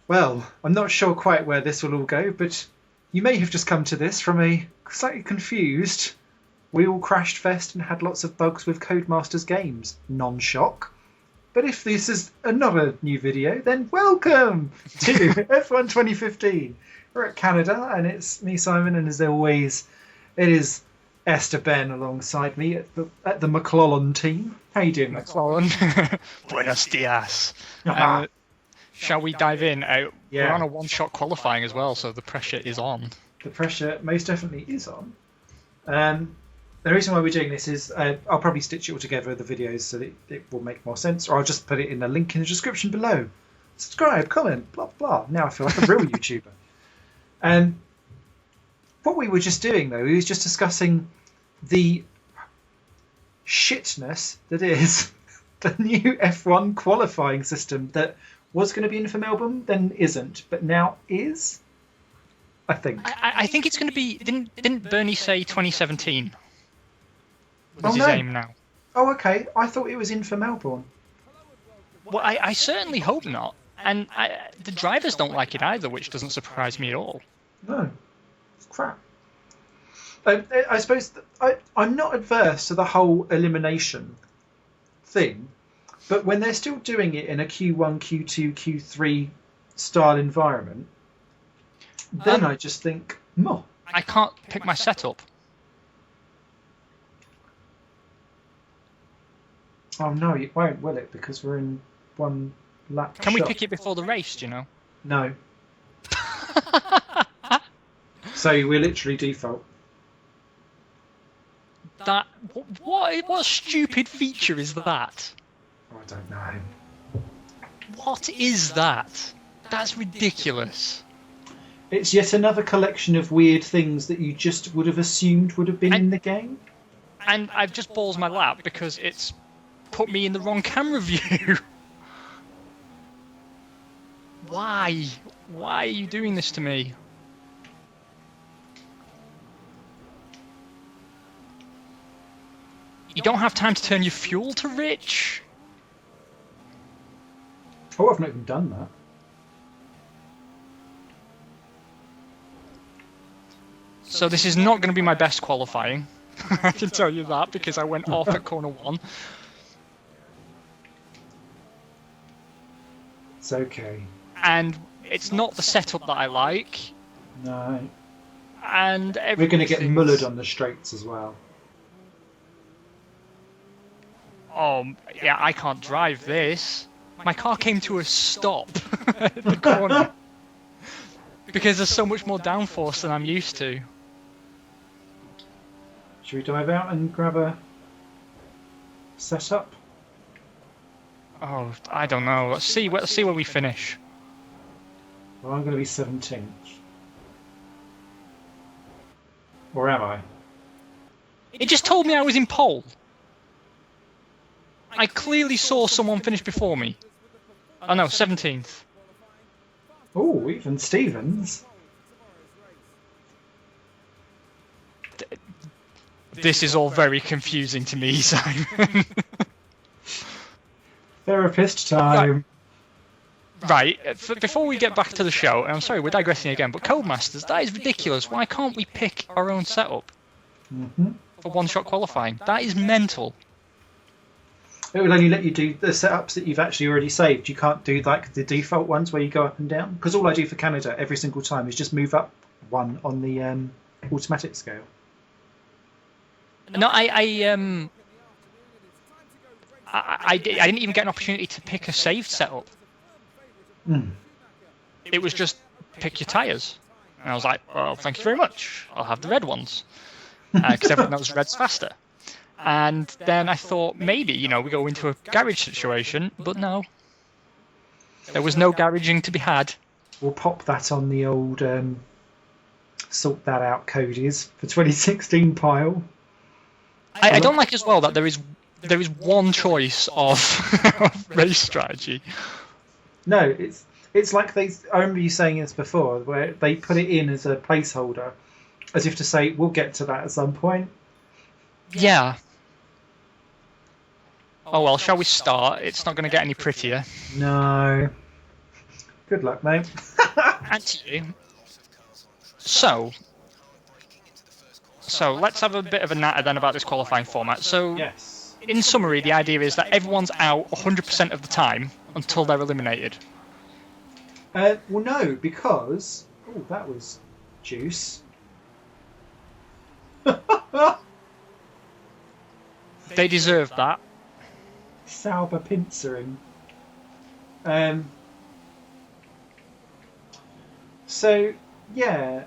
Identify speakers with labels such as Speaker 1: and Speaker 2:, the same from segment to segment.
Speaker 1: Well, I'm not sure quite where this will all go, but you may have just come to this from a slightly confused "we all crashed fest and had lots of bugs with Codemasters games" non-shock. But if this is another new video, then welcome to F1 2015. We're at Canada, and it's me, Simon, and as always, it is Esther Ben alongside me at the McClellan team. How you doing,
Speaker 2: McClellan? Buenos dias. Shall we dive in? We're on a one-shot qualifying as well, so the pressure is on.
Speaker 1: The pressure most definitely is on. The reason why we're doing this is I'll probably stitch it all together with the videos so that it will make more sense, or I'll just put it in a link in the description below. Subscribe, comment, blah, blah. Now I feel like a real YouTuber. What we were just doing, though, we was just discussing the shitness that is the new F1 qualifying system that was going to be in for Melbourne, then isn't, but now is, I think.
Speaker 2: I think it's going to be... Didn't Bernie say 2017? Was his aim now?
Speaker 1: Oh, okay. I thought it was in for Melbourne.
Speaker 2: Well, I certainly hope not. And the drivers don't like it either, which doesn't surprise me at all.
Speaker 1: No. It's crap. I suppose I'm not adverse to the whole elimination thing, but when they're still doing it in a Q1, Q2, Q3 style environment, then I just think, more.
Speaker 2: I can't pick my setup.
Speaker 1: Oh no, it won't, will it? Because we're in one lap.
Speaker 2: Can we pick it before the race, do you know?
Speaker 1: No. So we're literally default.
Speaker 2: What stupid feature is that?
Speaker 1: Oh, I don't know.
Speaker 2: What is that? That's ridiculous.
Speaker 1: It's yet another collection of weird things that you just would have assumed would have been in the game.
Speaker 2: And I've just balls my lap because it's put me in the wrong camera view. Why? Why are you doing this to me? You don't have time to turn your fuel to rich?
Speaker 1: Oh, I've not even done that.
Speaker 2: So this is not going to be my best qualifying. I can tell you that because I went off at corner 1.
Speaker 1: It's okay.
Speaker 2: And it's not the setup that I like.
Speaker 1: No.
Speaker 2: And
Speaker 1: we're going to get mullered on the straights as well.
Speaker 2: Oh, yeah, I can't drive this. My car came to a stop at the corner. Because there's so much more downforce than I'm used to.
Speaker 1: Should we dive out and grab a setup?
Speaker 2: Oh, I don't know. Let's see where we finish.
Speaker 1: Well, I'm going to be 17th. Or am I?
Speaker 2: It just told me I was in pole. I clearly saw someone finish before me. Oh no, 17th.
Speaker 1: Oh, even Stevens.
Speaker 2: This is all very confusing to me, Simon.
Speaker 1: Therapist time.
Speaker 2: Right, before we get back to the show, and I'm sorry we're digressing again, but Codemasters, that is ridiculous. Why can't we pick our own setup for one-shot qualifying? That is mental.
Speaker 1: It will only let you do the setups that you've actually already saved. You can't do like the default ones where you go up and down. Because all I do for Canada every single time is just move up one on the automatic scale.
Speaker 2: No, I didn't even get an opportunity to pick a saved setup. It was just pick your tyres. And I was like, oh, thank you very much. I'll have the red ones. Because everyone knows red's faster. And then I thought maybe, we go into a garage situation, but no. There was no garaging to be had.
Speaker 1: We'll pop that on the old sort that out codies for 2016 pile.
Speaker 2: I don't like as well that there is one choice of race strategy.
Speaker 1: No, it's like I remember you saying this before, where they put it in as a placeholder, as if to say we'll get to that at some point.
Speaker 2: Yeah. Oh well, shall we start? It's not going to get any prettier.
Speaker 1: No. Good luck, mate.
Speaker 2: And to you. So let's have a bit of a natter then about this qualifying format. So,
Speaker 1: Yes.
Speaker 2: in summary, the idea is that everyone's out 100% of the time until they're eliminated.
Speaker 1: Well, no, because... Oh, that was juice.
Speaker 2: They deserve that.
Speaker 1: Sauber pincering. So, yeah,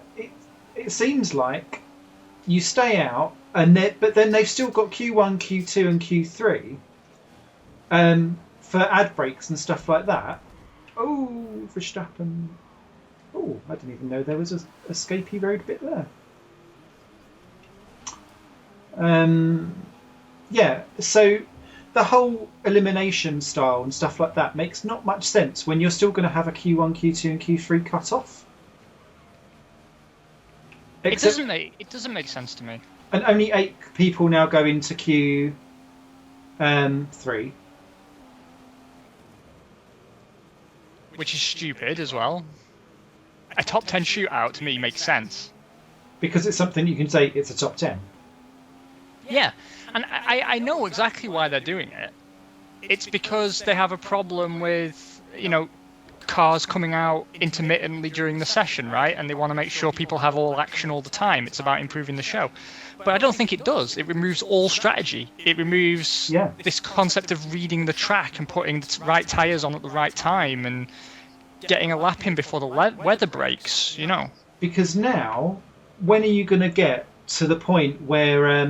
Speaker 1: it seems like you stay out, but then they've still got Q1, Q2, and Q3 for ad breaks and stuff like that. Oh, Verstappen. Oh, I didn't even know there was a escapee road bit there. Yeah, so the whole elimination style and stuff like that makes not much sense when you're still going to have a Q1, Q2, and Q3 cut off.
Speaker 2: It doesn't make sense to me.
Speaker 1: And only 8 people now go into Q3.
Speaker 2: Which is stupid as well. A top 10 shootout to me makes sense.
Speaker 1: Because it's something you can say it's a top 10.
Speaker 2: Yeah, and I know exactly why they're doing it. It's because they have a problem with, cars coming out intermittently during the session, right? And they want to make sure people have all action all the time. It's about improving the show. But I don't think it does. It removes all strategy. It removes this concept of reading the track and putting the right tyres on at the right time and getting a lap in before the weather breaks,
Speaker 1: Because now, when are you going to get to the point where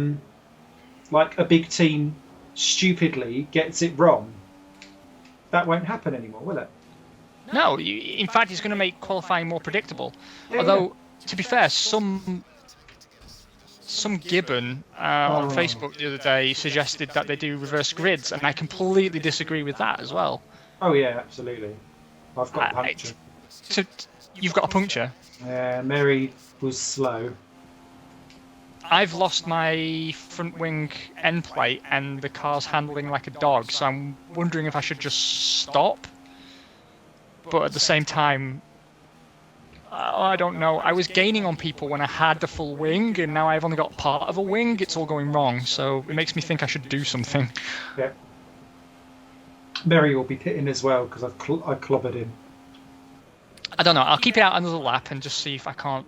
Speaker 1: like a big team stupidly gets it wrong? That won't happen anymore, will it?
Speaker 2: No, in fact, it's going to make qualifying more predictable. Although, to be fair, some Gibbon on Facebook the other day suggested that they do reverse grids, and I completely disagree with that as well.
Speaker 1: Oh yeah, absolutely. I've got a puncture.
Speaker 2: So you've got a puncture?
Speaker 1: Yeah, Mary was slow.
Speaker 2: I've lost my front wing end plate, and the car's handling like a dog, so I'm wondering if I should just stop. But at the same time, I don't know. I was gaining on people when I had the full wing, and now I've only got part of a wing. It's all going wrong, so it makes me think I should do something.
Speaker 1: Yeah. Mary will be pitting as well because I clobbered him.
Speaker 2: I don't know. I'll keep it out another lap and just see if I can't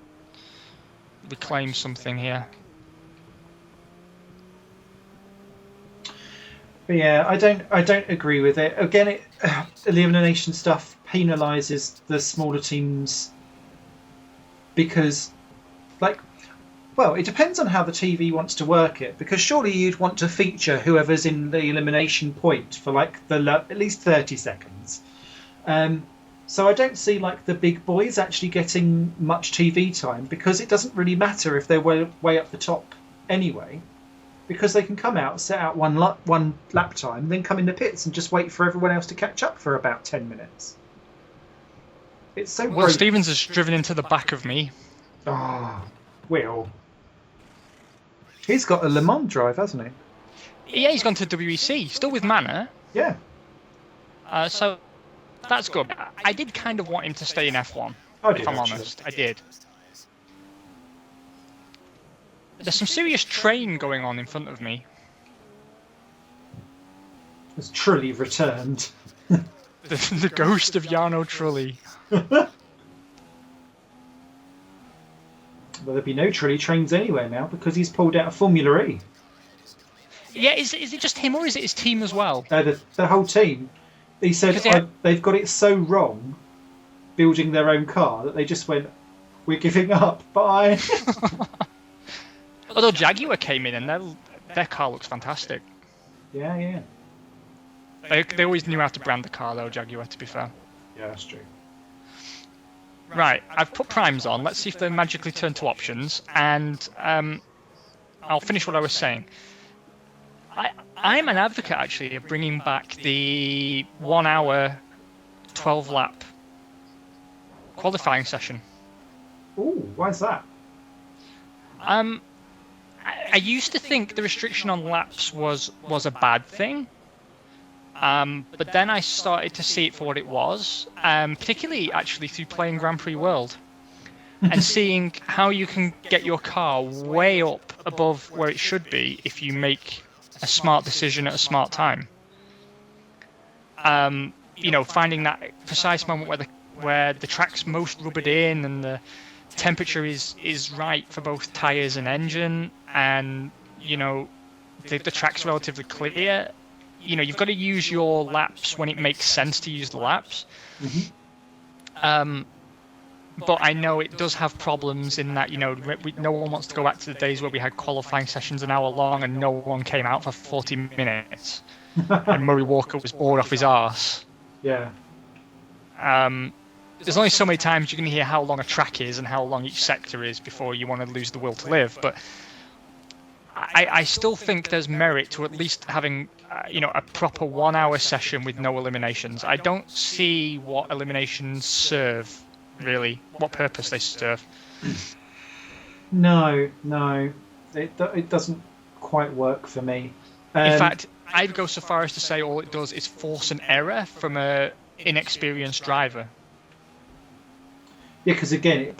Speaker 2: reclaim something here.
Speaker 1: But yeah, I don't agree with it. Again, elimination stuff penalises the smaller teams because, it depends on how the TV wants to work it. Because surely you'd want to feature whoever's in the elimination point for at least 30 seconds. So I don't see the big boys actually getting much TV time because it doesn't really matter if they're way up the top anyway. Because they can come out, set out one lap time, then come in the pits and just wait for everyone else to catch up for about 10 minutes. It's so.
Speaker 2: Will Stevens has driven into the back of me.
Speaker 1: Oh, Will. He's got a Le Mans drive, hasn't he?
Speaker 2: Yeah, he's gone to WEC, still with Manor.
Speaker 1: Yeah.
Speaker 2: So that's good. I did kind of want him to stay in F1, if I'm honest. I did. There's some serious train going on in front of me.
Speaker 1: Has Trulli returned?
Speaker 2: The ghost of Jarno Trulli.
Speaker 1: Well, there'll be no Trulli trains anywhere now because he's pulled out of Formula E.
Speaker 2: Yeah, is it just him or is it his team as well?
Speaker 1: The whole team. He said they've got it so wrong building their own car that they just went, we're giving up, bye.
Speaker 2: Although Jaguar came in and their car looks fantastic.
Speaker 1: Yeah.
Speaker 2: They always knew how to brand the car though, Jaguar, to be fair.
Speaker 1: Yeah, that's true.
Speaker 2: Right, I've put primes on. Let's see if they magically turn to options. And I'll finish what I was saying. I'm an advocate, actually, of bringing back the 1 hour, 12 lap qualifying session.
Speaker 1: Ooh, why is that?
Speaker 2: I used to think the restriction on laps was a bad thing, But then I started to see it for what it was, particularly actually through playing Grand Prix World and seeing how you can get your car way up above where it should be if you make a smart decision at a smart time. Finding that precise moment where the track's most rubbered in and the temperature is right for both tyres and engine, and the track's relatively clear. You've got to use your laps when it makes sense to use the laps. But I know it does have problems in that, no one wants to go back to the days where we had qualifying sessions an hour long and no one came out for 40 minutes. And Murray Walker was bored off his arse.
Speaker 1: Yeah.
Speaker 2: There's only so many times you can hear how long a track is and how long each sector is before you want to lose the will to live. But I still think there's merit to at least having, a proper 1 hour session with no eliminations. I don't see what eliminations serve, really, what purpose they serve.
Speaker 1: No, it doesn't quite work for me.
Speaker 2: In fact, I'd go so far as to say all it does is force an error from an inexperienced driver.
Speaker 1: Yeah, because again,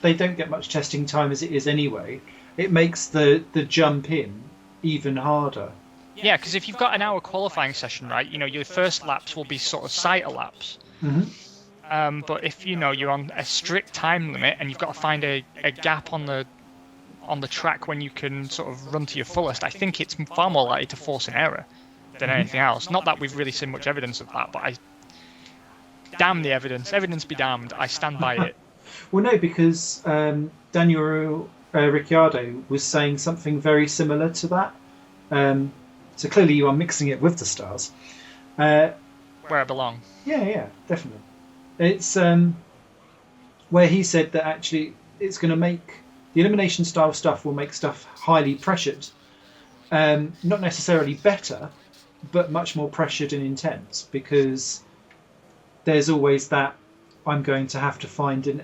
Speaker 1: they don't get much testing time as it is anyway. It makes the jump in even harder.
Speaker 2: Yeah, because if you've got an hour qualifying session, right, your first laps will be sort of sighter laps. But if you're on a strict time limit and you've got to find a gap on the track when you can sort of run to your fullest, I think it's far more likely to force an error than anything else. Not that we've really seen much evidence of that, but damn the evidence. Evidence be damned. I stand by it.
Speaker 1: Well, no, because Daniel Ricciardo was saying something very similar to that. So clearly you are mixing it with the stars.
Speaker 2: Where I belong.
Speaker 1: Yeah, definitely. It's where he said that actually it's going to make the elimination style stuff will make stuff highly pressured, not necessarily better, but much more pressured and intense, because there's always that I'm going to have to find an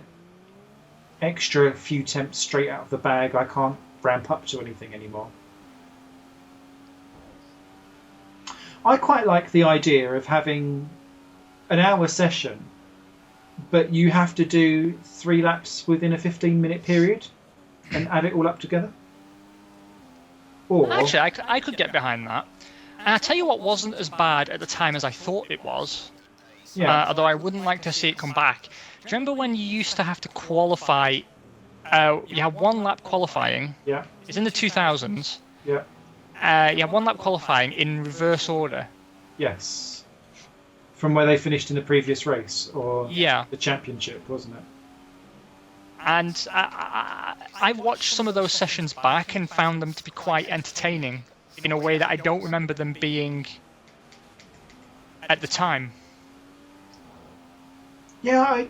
Speaker 1: extra few temps straight out of the bag. I can't ramp up to anything anymore. I quite like the idea of having an hour session, but you have to do 3 laps within a 15-minute period and add it all up together. Or
Speaker 2: actually, I could get behind that. And I tell you what wasn't as bad at the time as I thought it was.
Speaker 1: Yeah.
Speaker 2: Although I wouldn't like to see it come back. Do you remember when you used to have to qualify? You had 1 lap qualifying.
Speaker 1: Yeah.
Speaker 2: It's in the 2000s.
Speaker 1: Yeah.
Speaker 2: You had 1 lap qualifying in reverse order.
Speaker 1: Yes. From where they finished in the previous race, or the championship, wasn't it?
Speaker 2: And I've watched some of those sessions back and found them to be quite entertaining in a way that I don't remember them being at the time.
Speaker 1: Yeah,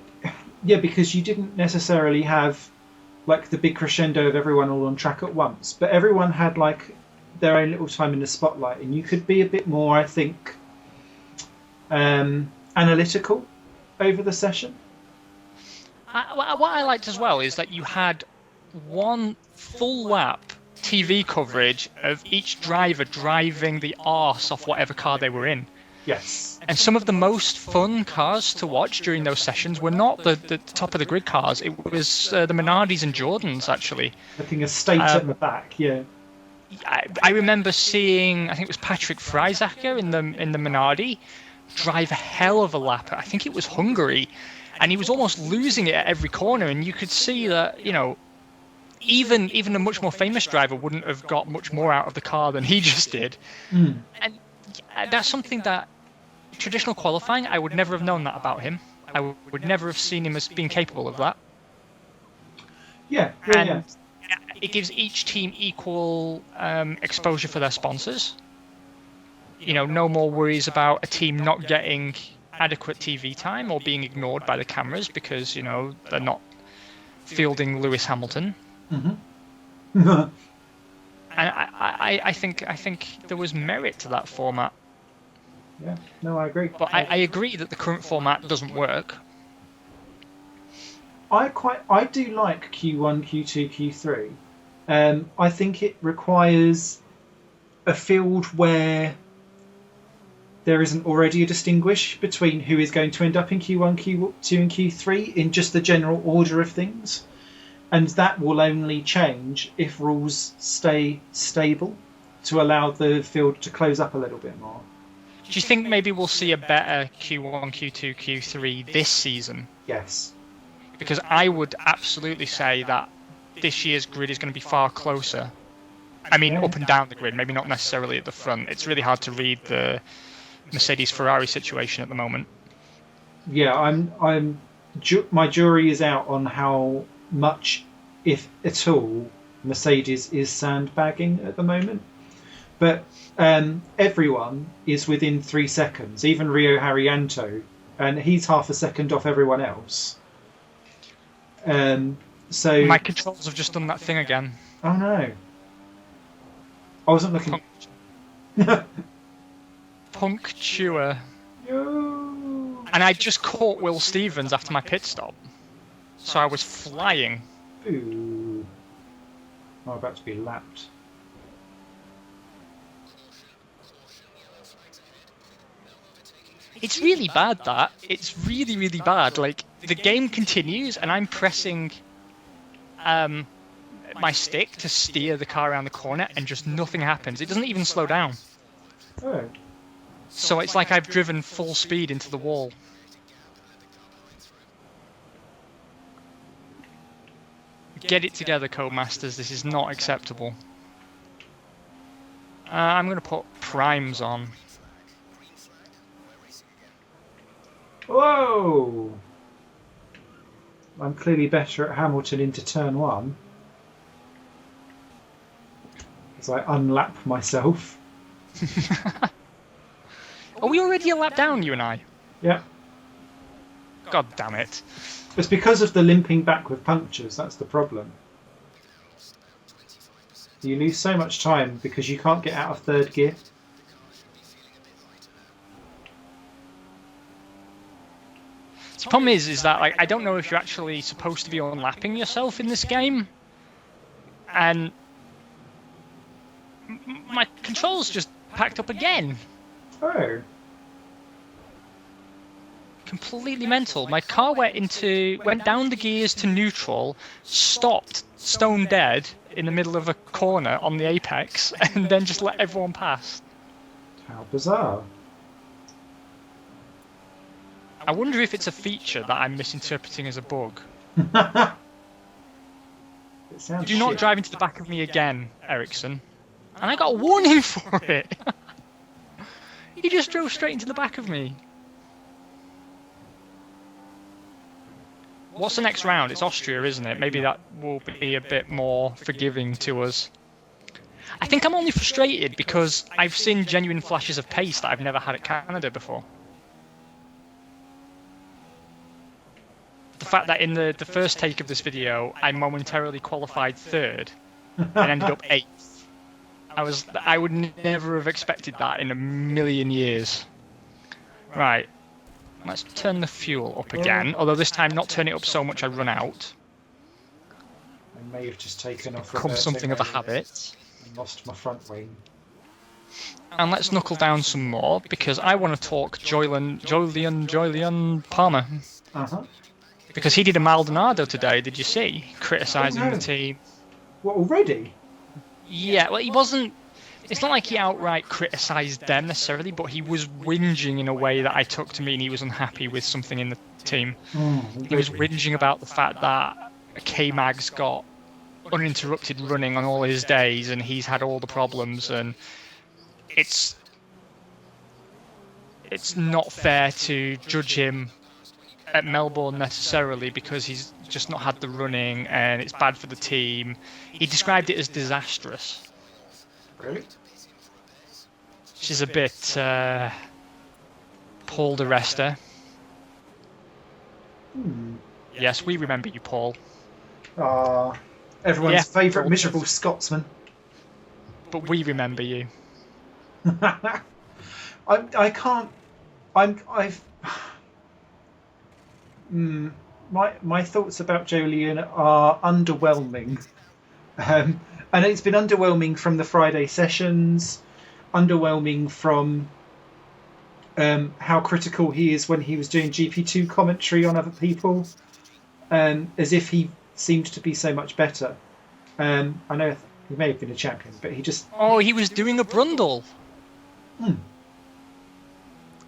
Speaker 1: because you didn't necessarily have like the big crescendo of everyone all on track at once, but everyone had like their own little time in the spotlight, and you could be a bit more, I think, analytical over the session.
Speaker 2: What I liked as well is that you had 1 full lap TV coverage of each driver driving the arse off whatever car they were in.
Speaker 1: Yes.
Speaker 2: And some of the most fun cars to watch during those sessions were not the top of the grid cars. It was the Minardis and Jordans, actually.
Speaker 1: Looking a state at the back, yeah.
Speaker 2: I remember seeing, I think it was Patrick Freisacher in the Minardi drive a hell of a lap. I think it was Hungary, and he was almost losing it at every corner. And you could see that, even a much more famous driver wouldn't have got much more out of the car than he just did.
Speaker 1: Mm.
Speaker 2: And that's something that traditional qualifying, I would never have known that about him. I would never have seen him as being capable of that.
Speaker 1: Yeah.
Speaker 2: It gives each team equal exposure for their sponsors. No more worries about a team not getting adequate TV time or being ignored by the cameras because, they're not fielding Lewis Hamilton.
Speaker 1: Mm-hmm.
Speaker 2: And I think there was merit to that format.
Speaker 1: Yeah, no, I agree.
Speaker 2: But I agree that the current format doesn't work.
Speaker 1: I do like Q1, Q2, Q3. I think it requires a field where there isn't already a distinguish between who is going to end up in Q1, Q2 and Q3 in just the general order of things. And that will only change if rules stay stable to allow the field to close up a little bit more.
Speaker 2: Do you think maybe we'll see a better Q1, Q2, Q3 this season?
Speaker 1: Yes.
Speaker 2: Because I would absolutely say that this year's grid is going to be far closer. I mean, up and down the grid, maybe not necessarily at the front. It's really hard to read the Mercedes-Ferrari situation at the moment.
Speaker 1: Yeah, my jury is out on how much, if at all, Mercedes is sandbagging at the moment. But everyone is within 3 seconds, even Rio Haryanto, and he's half a second off everyone else. So
Speaker 2: my controls have just done that thing again.
Speaker 1: Oh no! I wasn't looking.
Speaker 2: Puncture.
Speaker 1: Yo.
Speaker 2: And I just caught Will Stevens after my pit stop, so I was flying.
Speaker 1: Ooh! I'm about to be lapped.
Speaker 2: It's really bad, that. It's really, really bad. Like, the game continues, and I'm pressing my stick to steer the car around the corner, and just nothing happens. It doesn't even slow down.
Speaker 1: Oh.
Speaker 2: So it's like I've driven full speed into the wall. Get it together, Codemasters. This is not acceptable. I'm going to put primes on.
Speaker 1: Whoa! I'm clearly better at Hamilton into turn 1. As I unlap myself.
Speaker 2: Are we already a lap down, you and I?
Speaker 1: Yeah.
Speaker 2: God damn it.
Speaker 1: It's because of the limping back with punctures, that's the problem. You lose so much time because you can't get out of third gear.
Speaker 2: The problem is that, like, I don't know if you're actually supposed to be unlapping yourself in this game, and my controls just packed up again.
Speaker 1: Oh.
Speaker 2: Completely mental. My car went down the gears to neutral, stopped stone dead in the middle of a corner on the apex, and then just let everyone pass.
Speaker 1: How bizarre.
Speaker 2: I wonder if it's a feature that I'm misinterpreting as a bug.
Speaker 1: It sounds
Speaker 2: Do not
Speaker 1: shit.
Speaker 2: drive into the back of me again, Ericsson. And I got a warning for it. He just drove straight into the back of me. What's the next round? It's Austria, isn't it? Maybe that will be a bit more forgiving to us. I think I'm only frustrated because I've seen genuine flashes of pace that I've never had at Canada before. The fact that in the first take of this video, I momentarily qualified 3rd and ended up 8th. I would never have expected that in a million years. Right. Let's turn the fuel up again, although this time not turn it up so much I run out.
Speaker 1: I may have just taken off.
Speaker 2: Becomes something of a habit.
Speaker 1: And lost my front wing.
Speaker 2: And let's knuckle down some more, because I want to talk Julian Palmer.
Speaker 1: Uh-huh.
Speaker 2: Because he did a Maldonado today, did you see? Criticising the team.
Speaker 1: What, already?
Speaker 2: Yeah, well, he wasn't... It's not like he outright criticised them necessarily, but he was whinging in a way that I took to mean he was unhappy with something in the team. He was whinging about the fact that K-Mag's got uninterrupted running on all his days and he's had all the problems, and it's not fair to judge him at Melbourne necessarily because he's just not had the running and it's bad for the team. He described it as disastrous.
Speaker 1: Really?
Speaker 2: Which is a bit Paul de Resta. Yes, we remember you, Paul.
Speaker 1: Everyone's favourite
Speaker 2: Paul.
Speaker 1: miserable Scotsman.
Speaker 2: But we remember you.
Speaker 1: I can't. My thoughts about Jolyon are underwhelming. And it's been underwhelming from the Friday sessions, underwhelming from how critical he is when he was doing GP2 commentary on other people, as if he seemed to be so much better. I know he may have been a champion, but he just...
Speaker 2: Oh, he was doing a Brundle.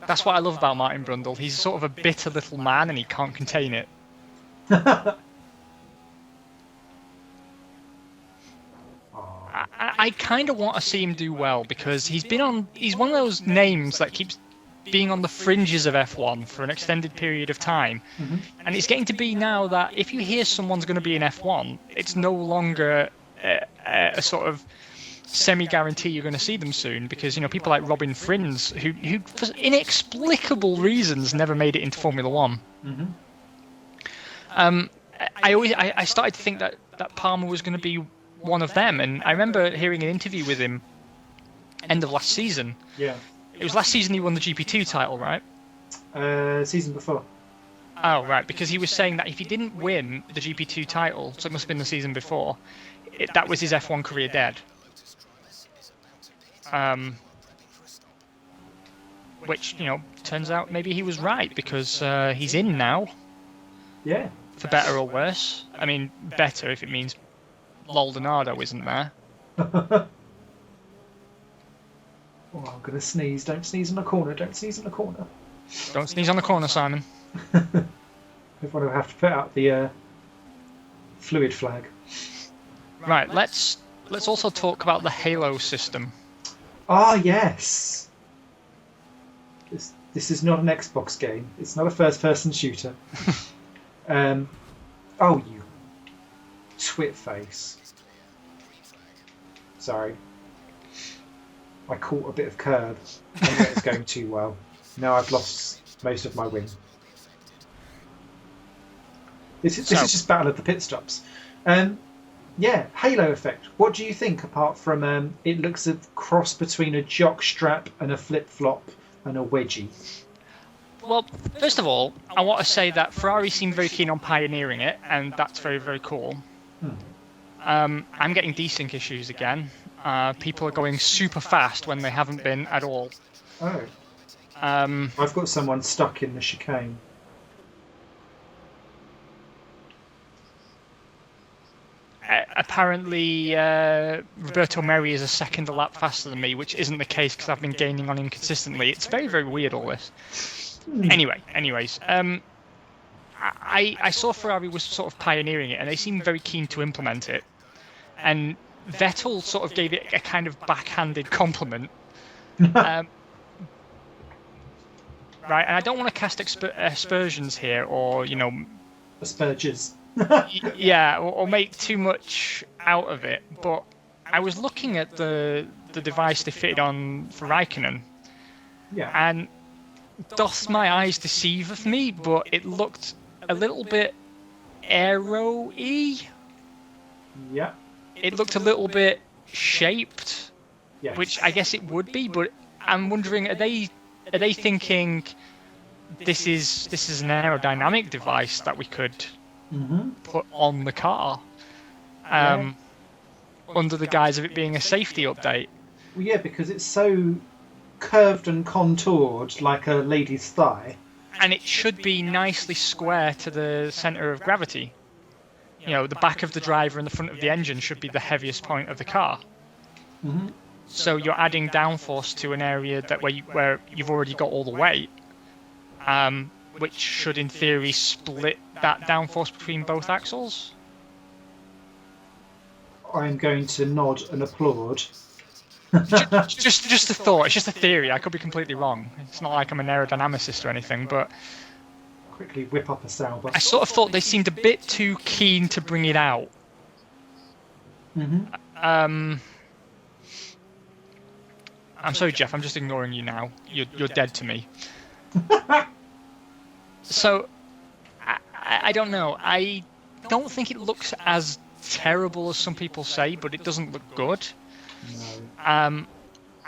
Speaker 2: That's what I love about Martin Brundle. He's sort of a bitter little man and he can't contain it. I kind of want to see him do well because he's one of those names that keeps being on the fringes of F1 for an extended period of time.
Speaker 1: Mm-hmm.
Speaker 2: And it's getting to be now that if you hear someone's going to be in F1, it's no longer a sort of semi-guarantee you're going to see them soon, because people like Robin Frins, who for inexplicable reasons never made it into Formula One.
Speaker 1: Mm-hmm.
Speaker 2: I started to think that Palmer was going to be one of them, and I remember hearing an interview with him end of last season.
Speaker 1: Yeah.
Speaker 2: It was last season he won the GP2 title, right?
Speaker 1: Season before.
Speaker 2: Oh, right, because he was saying that if he didn't win the GP2 title, so it must have been the season before, that was his F1 career dead. Which, turns out maybe he was right, because he's in now.
Speaker 1: Yeah.
Speaker 2: For better or worse. I mean, better if it means Maldonado isn't there.
Speaker 1: Oh, I'm going to sneeze. Don't sneeze in the corner. Don't sneeze in the corner.
Speaker 2: Don't sneeze on the corner, Simon.
Speaker 1: Everyone will have to put out the fluid flag.
Speaker 2: Right, let's also talk about the Halo system.
Speaker 1: Ah, yes. This is not an Xbox game. It's not a first-person shooter. Oh, you twit face. Sorry. I caught a bit of curb. I knew it was going too well. Now I've lost most of my win. This is just Battle of the Pit Stops. Yeah, Halo effect. What do you think, apart from it looks a cross between a jock strap and a flip-flop and a wedgie?
Speaker 2: Well, first of all, I want to say that Ferrari seemed very keen on pioneering it, and that's very, very cool. I'm getting desync issues again. People are going super fast when they haven't been at all.
Speaker 1: Oh. I've got someone stuck in the chicane.
Speaker 2: Apparently, Roberto Meri is a second a lap faster than me, which isn't the case because I've been gaining on him consistently. It's very, very weird, all this. Anyways, I saw Ferrari was sort of pioneering it, and they seemed very keen to implement it. And Vettel sort of gave it a kind of backhanded compliment. Right, and I don't want to cast aspersions here, or
Speaker 1: Asperges.
Speaker 2: yeah, or make too much out of it. But I was looking at the device they fitted on for Raikkonen, and doth my eyes deceive of me? But it looked a little bit aero-y.
Speaker 1: Yeah.
Speaker 2: It looked a little bit shaped,
Speaker 1: Yes.
Speaker 2: which I guess it would be. But I'm wondering, are they thinking this is an aerodynamic device that we could put on the car, under the guise of it being a safety update?
Speaker 1: Well, yeah, because it's so curved and contoured like a lady's thigh.
Speaker 2: And it should be nicely square to the centre of gravity. The back of the driver and the front of the engine should be the heaviest point of the car.
Speaker 1: Mm-hmm.
Speaker 2: So you're adding downforce to an area where you've already got all the weight, which should, in theory, split that downforce between both axles.
Speaker 1: I'm going to nod and applaud.
Speaker 2: just a thought. It's just a theory. I could be completely wrong. It's not like I'm an aerodynamicist or anything, but
Speaker 1: Quickly whip up a salver.
Speaker 2: I sort of thought they seemed a bit too keen to bring it out. I'm sorry, Jeff. I'm just ignoring you now. You're dead to me. So, I don't know. I don't think it looks as terrible as some people say, but it doesn't look good.
Speaker 1: No.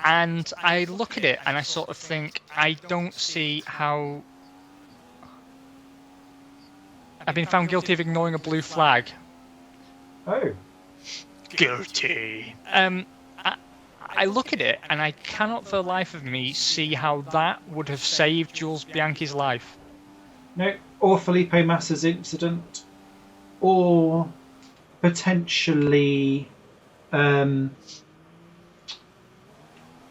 Speaker 2: And I look at it and I sort of think, I don't see how... I've been found guilty of ignoring a blue flag.
Speaker 1: Oh.
Speaker 2: Guilty. I look at it and I cannot for the life of me see how that would have saved Jules Bianchi's life.
Speaker 1: No, or Felipe Massa's incident, or potentially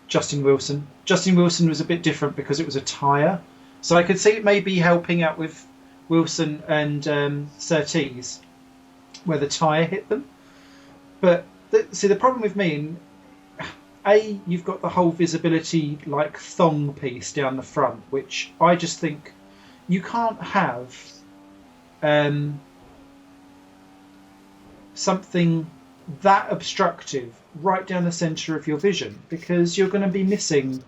Speaker 1: Justin Wilson. Justin Wilson was a bit different because it was a tyre. So I could see it maybe helping out with Wilson and Surtees, where the tyre hit them. But the problem with me, you've got the whole visibility like thong piece down the front, which I just think you can't have something that obstructive right down the centre of your vision, because you're going to be missing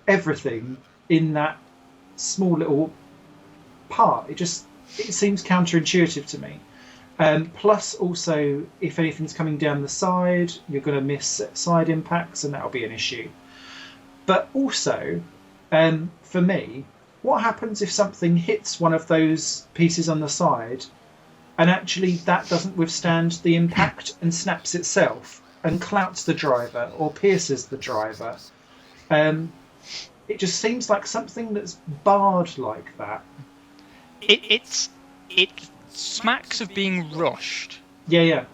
Speaker 1: everything in that small little part. It seems counterintuitive to me. Plus, also, if anything's coming down the side, you're going to miss side impacts, and that'll be an issue. But also, for me, what happens if something hits one of those pieces on the side, and actually that doesn't withstand the impact and snaps itself and clouts the driver or pierces the driver? It just seems like something that's barred like that.
Speaker 2: It smacks of being rushed.
Speaker 1: Yeah.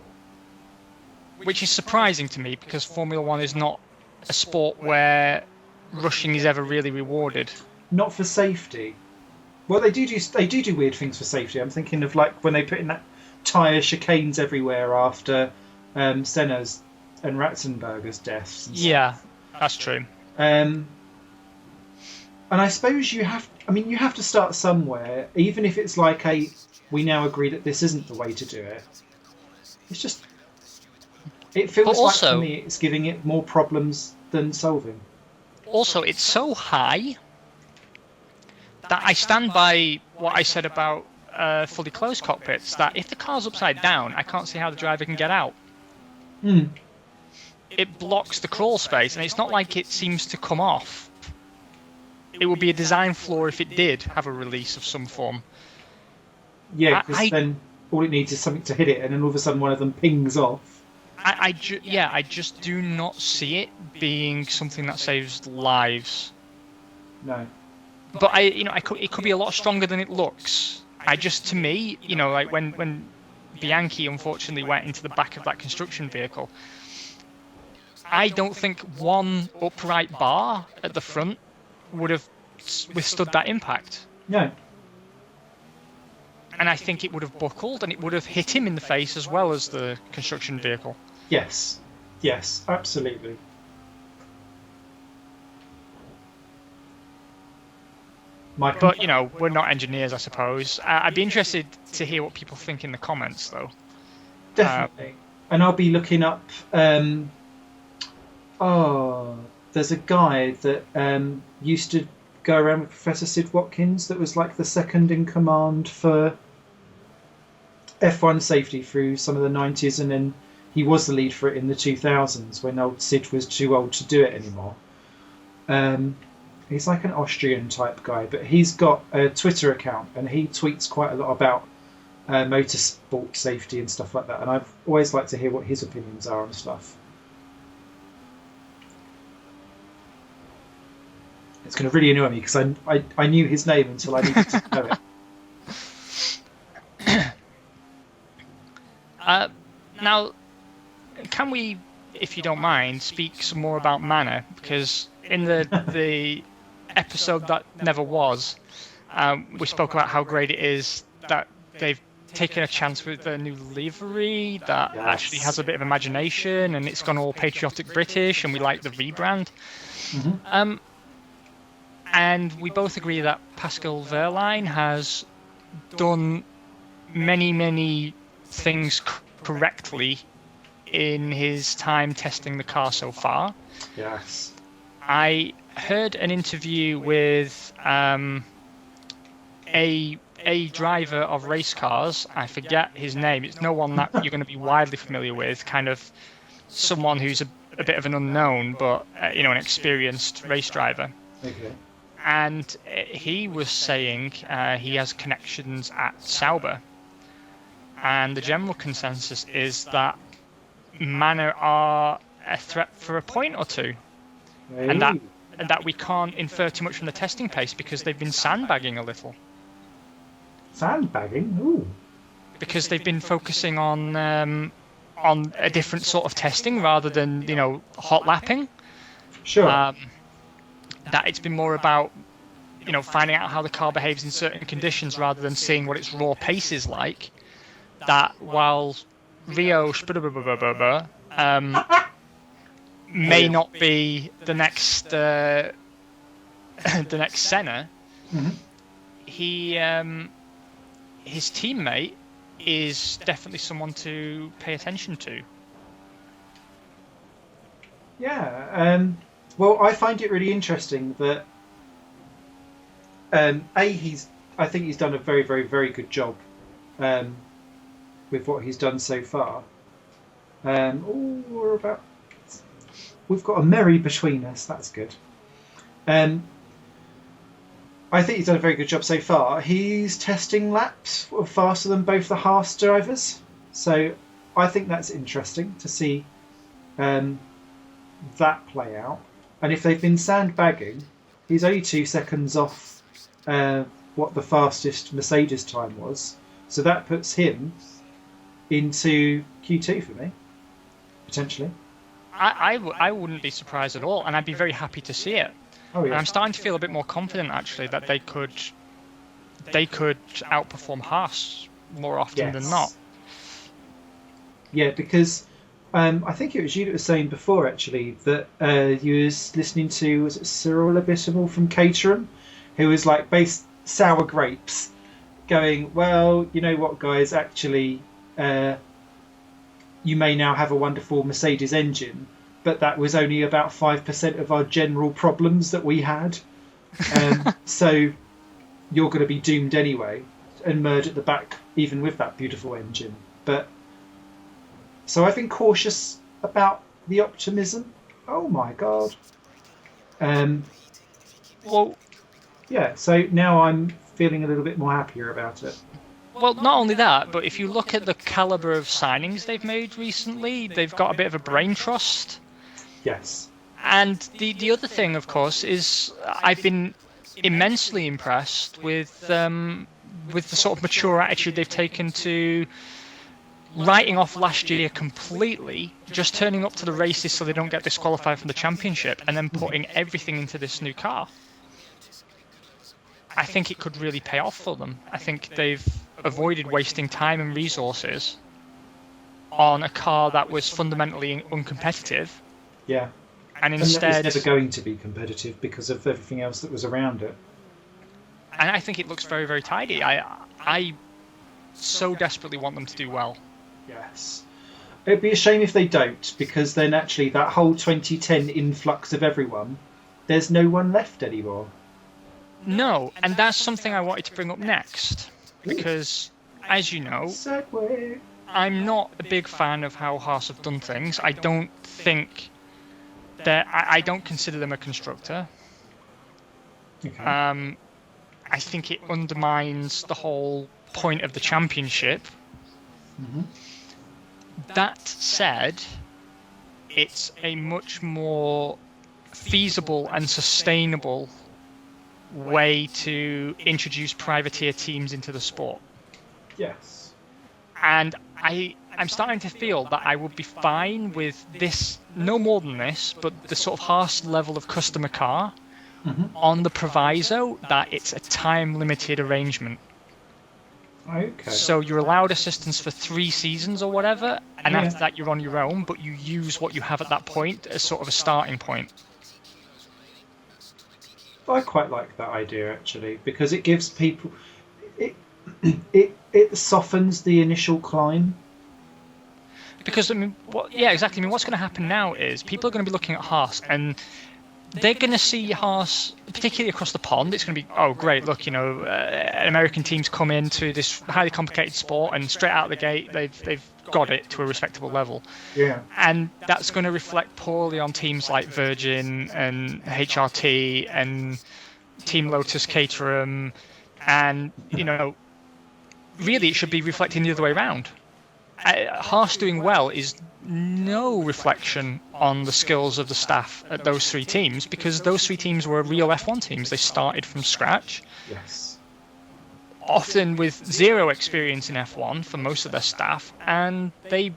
Speaker 2: Which is surprising to me, because Formula One is not a sport where rushing is ever really rewarded. Not
Speaker 1: for safety. Well, they do weird things for safety. I'm thinking of like when they put in that tyre chicanes everywhere after Senna's and Ratzenberger's deaths.
Speaker 2: Yeah, that's true.
Speaker 1: And I suppose you have to start somewhere, even if it's like we now agree that this isn't the way to do it. It's just, it feels like to me it's giving it more problems than solving.
Speaker 2: Also, it's so high that I stand by what I said about fully closed cockpits, that if the car's upside down, I can't see how the driver can get out. It blocks the crawl space, and it's not like it seems to come off. It would be a design flaw if it did have a release of some form.
Speaker 1: Yeah, because then all it needs is something to hit it, and then all of a sudden one of them pings off.
Speaker 2: I just do not see it being something that saves lives.
Speaker 1: No.
Speaker 2: But it could be a lot stronger than it looks. To me, like when Bianchi unfortunately went into the back of that construction vehicle, I don't think one upright bar at the front would have withstood that impact.
Speaker 1: No.
Speaker 2: And I think it would have buckled, and it would have hit him in the face as well as the construction vehicle.
Speaker 1: Yes, absolutely.
Speaker 2: But, we're not engineers, I suppose. I'd be interested to hear what people think in the comments, though.
Speaker 1: Definitely. And I'll be looking up... there's a guy that used to go around with Professor Sid Watkins that was like the second in command for F1 safety through some of the 90s, and then he was the lead for it in the 2000s when old Sid was too old to do it anymore. He's like an Austrian type guy, but he's got a Twitter account and he tweets quite a lot about motorsport safety and stuff like that, and I've always liked to hear what his opinions are on stuff. It's going to really annoy me because I knew his name until I needed to know
Speaker 2: it. Now, can we, if you don't mind, speak some more about Manor? Because in the episode that never was, we spoke about how great it is that they've taken a chance with the new livery that actually has a bit of imagination, and it's gone all patriotic British, and we like the rebrand.
Speaker 1: Mm-hmm.
Speaker 2: And we both agree that Pascal Wehrlein has done many, many things correctly in his time testing the car so far.
Speaker 1: Yes.
Speaker 2: I heard an interview with a driver of race cars. I forget his name. It's no one that you're going to be widely familiar with, kind of someone who's a bit of an unknown, but an experienced race driver.
Speaker 1: Okay.
Speaker 2: And he was saying he has connections at Sauber. And the general consensus is that Manor are a threat for a point or two, and that we can't infer too much from the testing pace because they've been sandbagging a little.
Speaker 1: Sandbagging? Ooh.
Speaker 2: Because they've been focusing on a different sort of testing rather than hot lapping.
Speaker 1: Sure.
Speaker 2: That it's been more about finding out how the car behaves in certain conditions rather than seeing what its raw pace is like. That while Rio may not be the next the next Senna, his teammate is definitely someone to pay attention to.
Speaker 1: Yeah. Well, I find it really interesting that I think he's done a very, very, very good job with what he's done so far. We've got a Merry between us. That's good. I think he's done a very good job so far. He's testing laps faster than both the Haas drivers, so I think that's interesting to see that play out. And if they've been sandbagging, he's only 2 seconds off what the fastest Mercedes time was, so that puts him into Q2 for me, potentially.
Speaker 2: I wouldn't be surprised at all, and I'd be very happy to see it.
Speaker 1: Oh, yeah.
Speaker 2: And I'm starting to feel a bit more confident actually that they could outperform Haas more often than not.
Speaker 1: Yeah, because I think it was you that was saying before actually that you was listening to, was it Cyril Abitable from Caterham, who was like sour grapes, going, well, you know what, guys, actually you may now have a wonderful Mercedes engine, but that was only about 5% of our general problems that we had. So you're going to be doomed anyway and merge at the back, even with that beautiful engine. But so I've been cautious about the optimism. Oh my God.
Speaker 2: Well,
Speaker 1: yeah, so now I'm feeling a little bit more happier about it.
Speaker 2: Well, not only that, but if you look at the caliber of signings they've made recently, they've got a bit of a brain trust.
Speaker 1: Yes.
Speaker 2: And the other thing, of course, is I've been immensely impressed with the sort of mature attitude they've taken to writing off last year completely, just turning up to the races so they don't get disqualified from the championship, and then putting everything into this new car. I think it could really pay off for them. I think they've avoided wasting time and resources on a car that was fundamentally uncompetitive.
Speaker 1: Yeah.
Speaker 2: And instead,
Speaker 1: it's never going to be competitive because of everything else that was around it.
Speaker 2: And I think it looks very, very tidy. I so desperately want them to do well.
Speaker 1: Yes. It'd be a shame if they don't, because then actually that whole 2010 influx of everyone, there's no one left anymore.
Speaker 2: No, and that's something I wanted to bring up next. Because, as you know,
Speaker 1: Segway.
Speaker 2: I'm not a big fan of how Haas have done things. I don't think that I don't consider them a constructor.
Speaker 1: Okay.
Speaker 2: I think it undermines the whole point of the championship.
Speaker 1: Mm-hmm.
Speaker 2: That said, it's a much more feasible and sustainable way to introduce privateer teams into the sport.
Speaker 1: Yes.
Speaker 2: And I'm starting to feel that I would be fine with this, no more than this, but the sort of Haas level of customer car on the proviso that it's a time-limited arrangement.
Speaker 1: Okay.
Speaker 2: So you're allowed assistance for 3 seasons or whatever, and after that you're on your own, but you use what you have at that point as sort of a starting point.
Speaker 1: I quite like that idea actually, because it gives people it softens the initial climb.
Speaker 2: Because I mean, exactly. I mean, what's going to happen now is people are going to be looking at Haas and they're going to see Haas, particularly across the pond. It's going to be, oh great, look, American teams come into this highly complicated sport and straight out of the gate they've got it to a respectable level.
Speaker 1: Yeah.
Speaker 2: And that's going to reflect poorly on teams like Virgin and HRT and Team Lotus Caterham, and really it should be reflecting the other way around. Haas doing well is no reflection on the skills of the staff at those 3 teams, because those 3 teams were real F1 teams. They started from scratch.
Speaker 1: Yes.
Speaker 2: Often with 0 experience in F1 for most of their staff, and they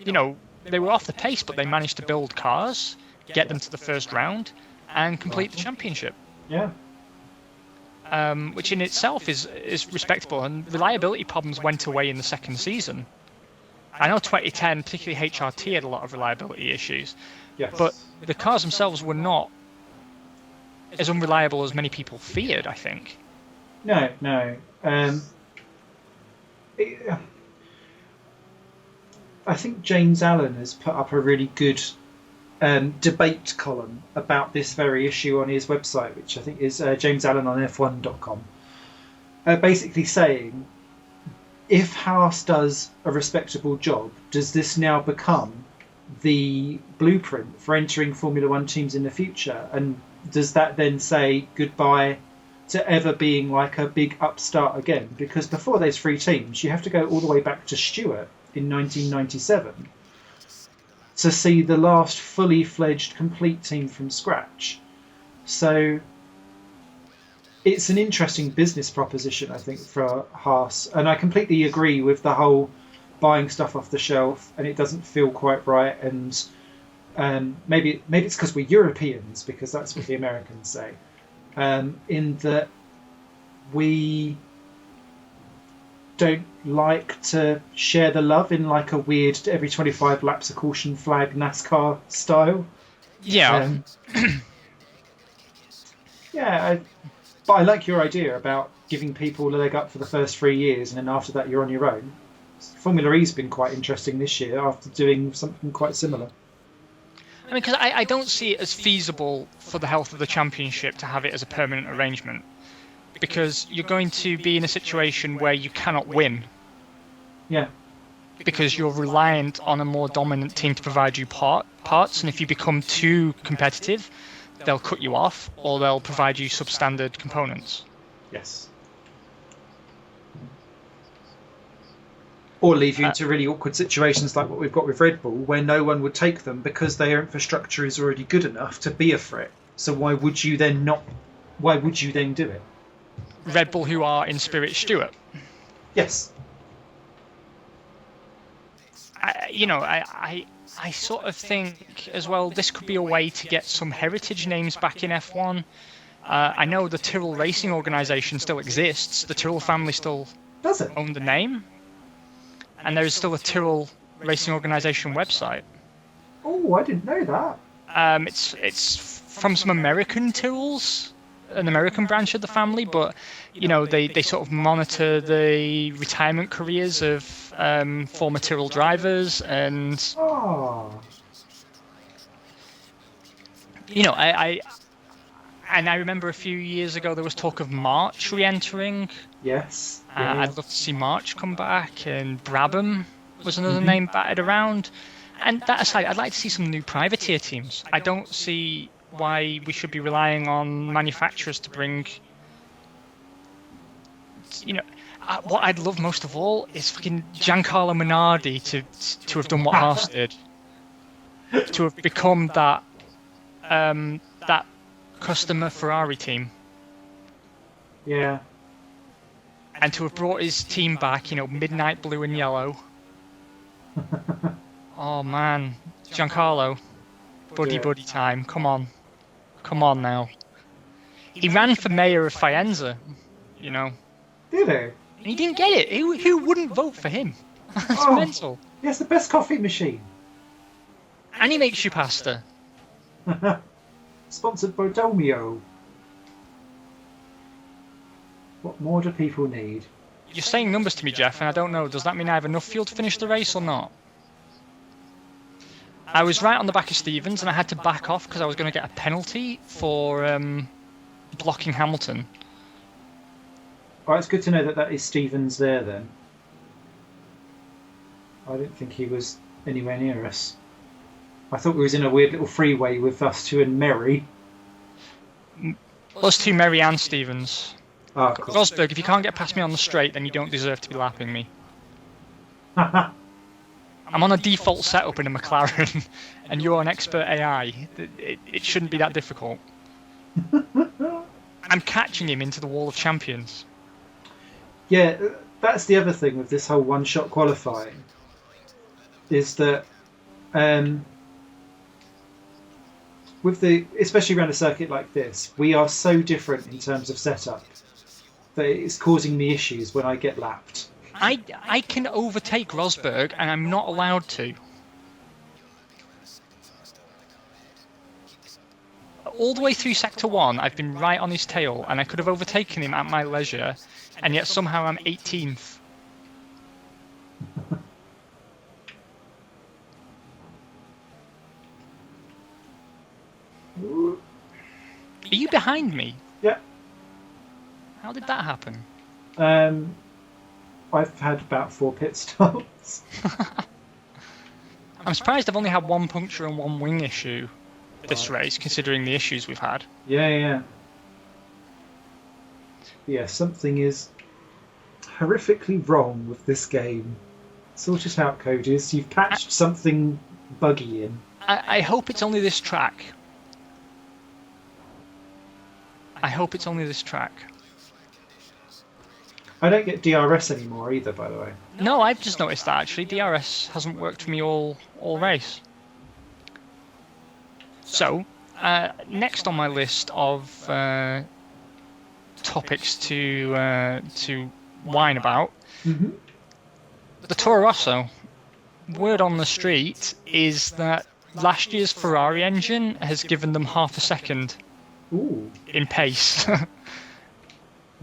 Speaker 2: were off the pace, but they managed to build cars, get them to the first round, and complete the championship.
Speaker 1: Yeah.
Speaker 2: Which in itself is respectable, and reliability problems went away in the second season. I know 2010, particularly HRT, had a lot of reliability issues,
Speaker 1: Yes.
Speaker 2: but the cars themselves were not as unreliable as many people feared, I think.
Speaker 1: No. I think James Allen has put up a really good debate column about this very issue on his website, which I think is James Allen on F1.com, basically saying, if Haas does a respectable job, does this now become the blueprint for entering Formula One teams in the future? And does that then say goodbye to ever being like a big upstart again? Because before those 3 teams, you have to go all the way back to Stewart in 1997 to see the last fully fledged complete team from scratch. So it's an interesting business proposition, I think, for Haas, and I completely agree with the whole buying stuff off the shelf, and it doesn't feel quite right. And maybe it's because we're Europeans, because that's what the Americans say, in that we don't like to share the love in like a weird every 25 laps a caution flag NASCAR style.
Speaker 2: Yeah.
Speaker 1: But I like your idea about giving people a leg up for the first 3 years, and then after that you're on your own. Formula E's been quite interesting this year after doing something quite similar.
Speaker 2: I mean, because I don't see it as feasible for the health of the championship to have it as a permanent arrangement, because you're going to be in a situation where you cannot win.
Speaker 1: Yeah.
Speaker 2: Because you're reliant on a more dominant team to provide you parts, and if you become too competitive, they'll cut you off, or they'll provide you substandard components.
Speaker 1: Yes. Or leave you into really awkward situations like what we've got with Red Bull, where no one would take them because their infrastructure is already good enough to be a threat. So why would you then do it?
Speaker 2: Red Bull, who are in spirit Stewart.
Speaker 1: Yes.
Speaker 2: I sort of think as well, this could be a way to get some heritage names back in F1. I know the Tyrrell Racing organisation still exists. The Tyrrell family still own the name. And there is still a Tyrrell Racing organisation website.
Speaker 1: Oh, I didn't know that.
Speaker 2: It's from some American Tyrrells, an American branch of the family, but they sort of monitor the retirement careers of former Tyrrell drivers, and I remember a few years ago there was talk of March re-entering.
Speaker 1: Yes.
Speaker 2: I'd love to see March come back, and Brabham was another name batted around. And that aside, I'd like to see some new privateer teams. I don't see why we should be relying on manufacturers to bring. What I'd love most of all is fucking Giancarlo Minardi to have done what Haas did, to have become that customer Ferrari team.
Speaker 1: Yeah.
Speaker 2: And to have brought his team back, midnight blue and yellow. Oh man, Giancarlo, buddy time. Come on now. He ran for mayor of Faenza,
Speaker 1: Did he?
Speaker 2: And he didn't get it. Who wouldn't vote for him? That's mental.
Speaker 1: He has the best coffee machine.
Speaker 2: And he makes you pasta.
Speaker 1: Sponsored by Domio. What more do people need?
Speaker 2: You're saying numbers to me, Jeff, and I don't know. Does that mean I have enough fuel to finish the race or not? I was right on the back of Stevens, and I had to back off because I was going to get a penalty for blocking Hamilton.
Speaker 1: Oh, it's good to know that is Stevens there then. I didn't think he was anywhere near us. I thought we was in a weird little freeway with us two and Merry.
Speaker 2: Us two, Merry and Stevens.
Speaker 1: Oh, cool.
Speaker 2: Rosberg, if you can't get past me on the straight, then you don't deserve to be lapping me. I'm on a default setup in a McLaren, and you're an expert AI. It shouldn't be that difficult. I'm catching him into the wall of champions.
Speaker 1: Yeah, that's the other thing with this whole one-shot qualifying, is that especially around a circuit like this, we are so different in terms of setup that it's causing me issues when I get lapped.
Speaker 2: I can overtake Rosberg, and I'm not allowed to. All the way through Sector 1, I've been right on his tail, and I could have overtaken him at my leisure, and yet somehow I'm 18th. Are you behind me?
Speaker 1: Yeah.
Speaker 2: How did that happen?
Speaker 1: I've had about 4 pit stops.
Speaker 2: I'm surprised I've only had 1 puncture and 1 wing issue this race, considering the issues we've had.
Speaker 1: Yeah. Yeah, something is horrifically wrong with this game. Sort it out, Codis. You've patched something buggy in.
Speaker 2: I hope it's only this track. I
Speaker 1: don't get DRS anymore either, by the way.
Speaker 2: No, I've just noticed that actually. DRS hasn't worked for me all race. So, next on my list of topics to whine about, the Toro Rosso. Word on the street is that last year's Ferrari engine has given them half a second in pace.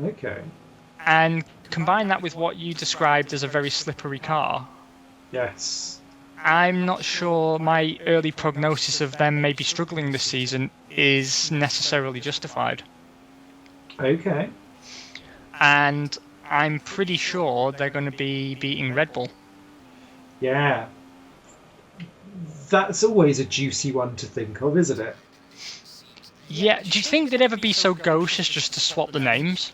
Speaker 1: Okay.
Speaker 2: And combine that with what you described as a very slippery car.
Speaker 1: Yes.
Speaker 2: I'm not sure my early prognosis of them maybe struggling this season is necessarily justified.
Speaker 1: Okay.
Speaker 2: And I'm pretty sure they're going to be beating Red Bull.
Speaker 1: Yeah. That's always a juicy one to think of, isn't it?
Speaker 2: Yeah, do you think they'd ever be so gauche as just to swap the names?